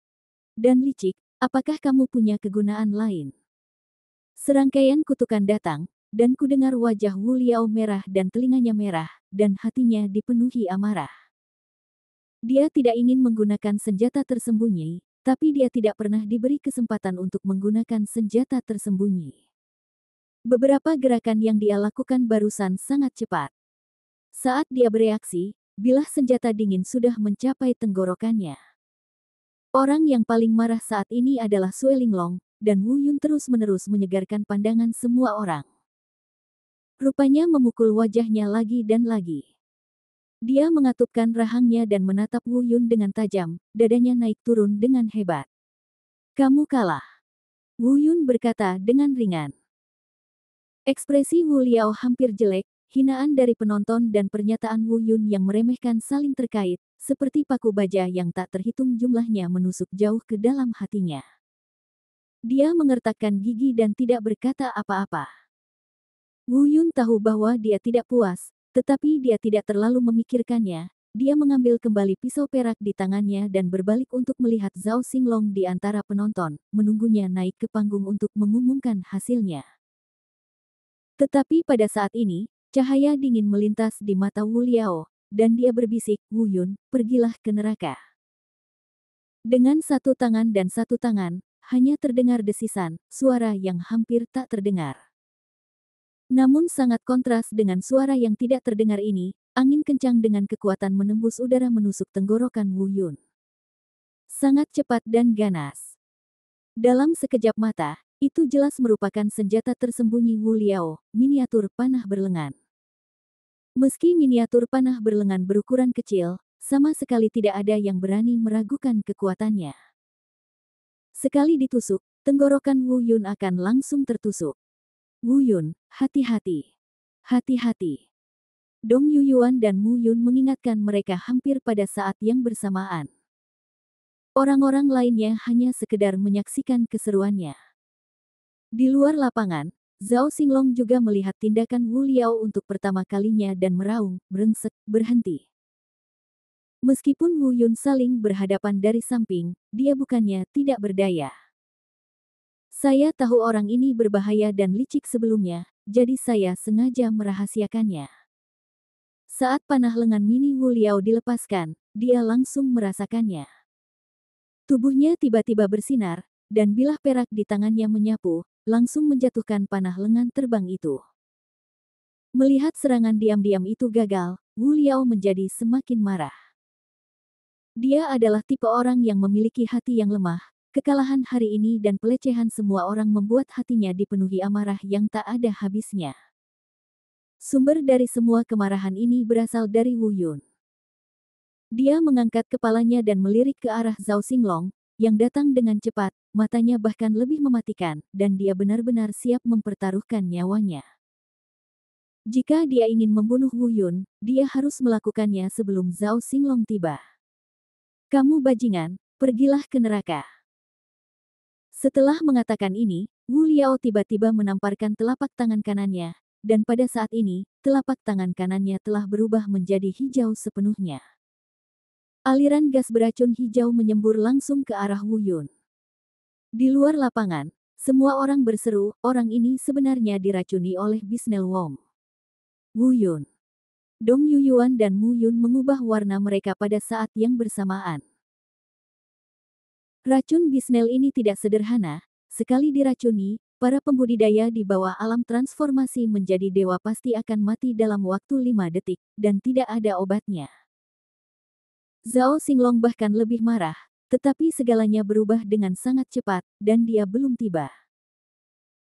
Dan licik, apakah kamu punya kegunaan lain? Serangkaian kutukan datang, dan kudengar wajah Wu Liao merah dan telinganya merah, dan hatinya dipenuhi amarah. Dia tidak ingin menggunakan senjata tersembunyi, tapi dia tidak pernah diberi kesempatan untuk menggunakan senjata tersembunyi. Beberapa gerakan yang dia lakukan barusan sangat cepat. Saat dia bereaksi, bilah senjata dingin sudah mencapai tenggorokannya. Orang yang paling marah saat ini adalah Sue Linglong, dan Wu Yun terus-menerus menyegarkan pandangan semua orang. Rupanya memukul wajahnya lagi dan lagi. Dia mengatupkan rahangnya dan menatap Wu Yun dengan tajam, dadanya naik turun dengan hebat. Kamu kalah. Wu Yun berkata dengan ringan. Ekspresi Wu Liao hampir jelek, hinaan dari penonton dan pernyataan Wu Yun yang meremehkan saling terkait, seperti paku baja yang tak terhitung jumlahnya menusuk jauh ke dalam hatinya. Dia mengertakkan gigi dan tidak berkata apa-apa. Wu Yun tahu bahwa dia tidak puas, tetapi dia tidak terlalu memikirkannya. Dia mengambil kembali pisau perak di tangannya dan berbalik untuk melihat Zhao Xinglong di antara penonton, menunggunya naik ke panggung untuk mengumumkan hasilnya. Tetapi pada saat ini, cahaya dingin melintas di mata Wu Liao, dan dia berbisik, Wu Yun, pergilah ke neraka. Dengan satu tangan dan satu tangan, hanya terdengar desisan, suara yang hampir tak terdengar. Namun sangat kontras dengan suara yang tidak terdengar ini, angin kencang dengan kekuatan menembus udara menusuk tenggorokan Wu Yun. Sangat cepat dan ganas. Dalam sekejap mata, itu jelas merupakan senjata tersembunyi Wu Liao, miniatur panah berlengan. Meski miniatur panah berlengan berukuran kecil, sama sekali tidak ada yang berani meragukan kekuatannya. Sekali ditusuk, tenggorokan Wu Yun akan langsung tertusuk. Wu Yun, hati-hati. Hati-hati. Dong Yuyuan dan Mu Yun mengingatkan mereka hampir pada saat yang bersamaan. Orang-orang lainnya hanya sekedar menyaksikan keseruannya. Di luar lapangan, Zhao Xinglong juga melihat tindakan Wu Liao untuk pertama kalinya dan meraung, brengsek, berhenti. Meskipun Wu Yun saling berhadapan dari samping, dia bukannya tidak berdaya. Saya tahu orang ini berbahaya dan licik sebelumnya, jadi saya sengaja merahasiakannya. Saat panah lengan mini Wu Liao dilepaskan, dia langsung merasakannya. Tubuhnya tiba-tiba bersinar, dan bilah perak di tangannya menyapu, langsung menjatuhkan panah lengan terbang itu. Melihat serangan diam-diam itu gagal, Wu Liao menjadi semakin marah. Dia adalah tipe orang yang memiliki hati yang lemah. Kekalahan hari ini dan pelecehan semua orang membuat hatinya dipenuhi amarah yang tak ada habisnya. Sumber dari semua kemarahan ini berasal dari Wu Yun. Dia mengangkat kepalanya dan melirik ke arah Zhao Xinglong, yang datang dengan cepat, matanya bahkan lebih mematikan, dan dia benar-benar siap mempertaruhkan nyawanya. Jika dia ingin membunuh Wu Yun, dia harus melakukannya sebelum Zhao Xinglong tiba. Kamu bajingan, pergilah ke neraka. Setelah mengatakan ini, Wu Liao tiba-tiba menamparkan telapak tangan kanannya, dan pada saat ini, telapak tangan kanannya telah berubah menjadi hijau sepenuhnya. Aliran gas beracun hijau menyembur langsung ke arah Wu Yun. Di luar lapangan, semua orang berseru, orang ini sebenarnya diracuni oleh Bisnel Wong. Wu Yun, Dong Yuyuan dan Mu Yun mengubah warna mereka pada saat yang bersamaan. Racun Bisnel ini tidak sederhana, sekali diracuni, para pembudidaya di bawah alam transformasi menjadi dewa pasti akan mati dalam waktu 5 detik, dan tidak ada obatnya. Zhao Xinglong bahkan lebih marah, tetapi segalanya berubah dengan sangat cepat, dan dia belum tiba.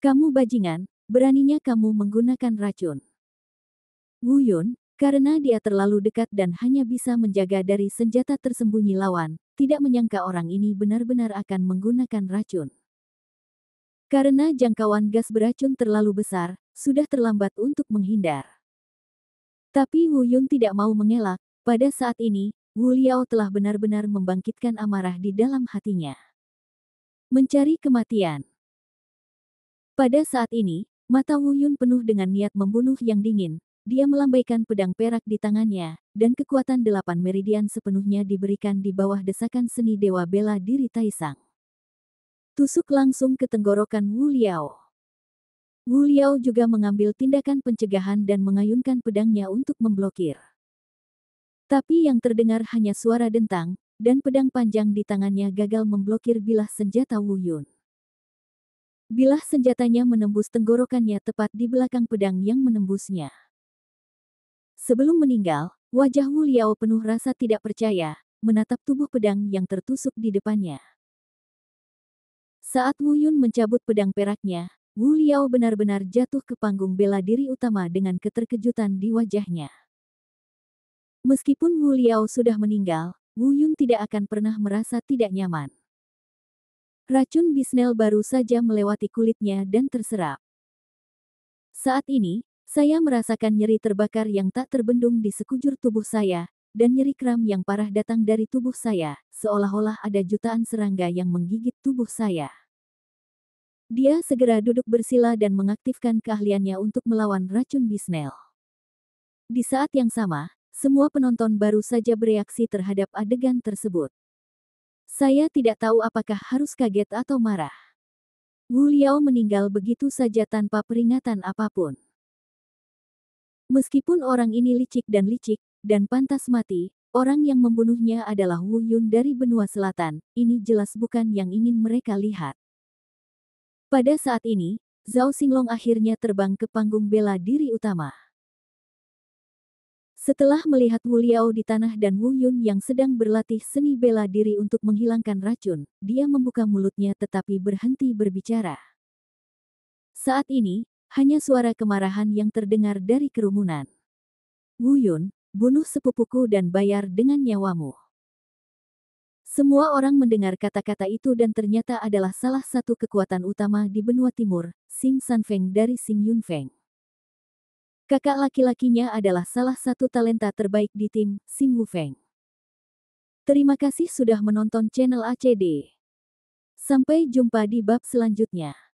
Kamu bajingan, beraninya kamu menggunakan racun. Wu Yun, karena dia terlalu dekat dan hanya bisa menjaga dari senjata tersembunyi lawan, tidak menyangka orang ini benar-benar akan menggunakan racun. Karena jangkauan gas beracun terlalu besar, sudah terlambat untuk menghindar. Tapi Wu Yun tidak mau mengelak, pada saat ini, Wu Liao telah benar-benar membangkitkan amarah di dalam hatinya. Mencari kematian. Pada saat ini, mata Wu Yun penuh dengan niat membunuh yang dingin, dia melambaikan pedang perak di tangannya, dan kekuatan 8 meridian sepenuhnya diberikan di bawah desakan seni dewa bela diri Taisang. Tusuk langsung ke tenggorokan Wu Liao. Wu Liao juga mengambil tindakan pencegahan dan mengayunkan pedangnya untuk memblokir. Tapi yang terdengar hanya suara dentang, dan pedang panjang di tangannya gagal memblokir bilah senjata Wu Yun. Bilah senjatanya menembus tenggorokannya tepat di belakang pedang yang menembusnya. Sebelum meninggal, wajah Wu Liao penuh rasa tidak percaya, menatap tubuh pedang yang tertusuk di depannya. Saat Wu Yun mencabut pedang peraknya, Wu Liao benar-benar jatuh ke panggung bela diri utama dengan keterkejutan di wajahnya. Meskipun Wu Liao sudah meninggal, Wu Yun tidak akan pernah merasa tidak nyaman. Racun Bisnel baru saja melewati kulitnya dan terserap. Saat ini, saya merasakan nyeri terbakar yang tak terbendung di sekujur tubuh saya, dan nyeri kram yang parah datang dari tubuh saya, seolah-olah ada jutaan serangga yang menggigit tubuh saya. Dia segera duduk bersila dan mengaktifkan keahliannya untuk melawan racun Bisnel. Di saat yang sama, semua penonton baru saja bereaksi terhadap adegan tersebut. Saya tidak tahu apakah harus kaget atau marah. Wu Liao meninggal begitu saja tanpa peringatan apapun. Meskipun orang ini licik, dan pantas mati, orang yang membunuhnya adalah Wu Yun dari benua selatan, ini jelas bukan yang ingin mereka lihat. Pada saat ini, Zhao Xinglong akhirnya terbang ke panggung bela diri utama. Setelah melihat Wu Liao di tanah dan Wu Yun yang sedang berlatih seni bela diri untuk menghilangkan racun, dia membuka mulutnya tetapi berhenti berbicara. Saat ini, hanya suara kemarahan yang terdengar dari kerumunan. Wu Yun, bunuh sepupuku dan bayar dengan nyawamu. Semua orang mendengar kata-kata itu dan ternyata adalah salah satu kekuatan utama di benua timur, Xing Sanfeng dari Xing Yunfeng. Kakak laki-lakinya adalah salah satu talenta terbaik di tim, Xing Wufeng. Terima kasih sudah menonton channel ACD. Sampai jumpa di bab selanjutnya.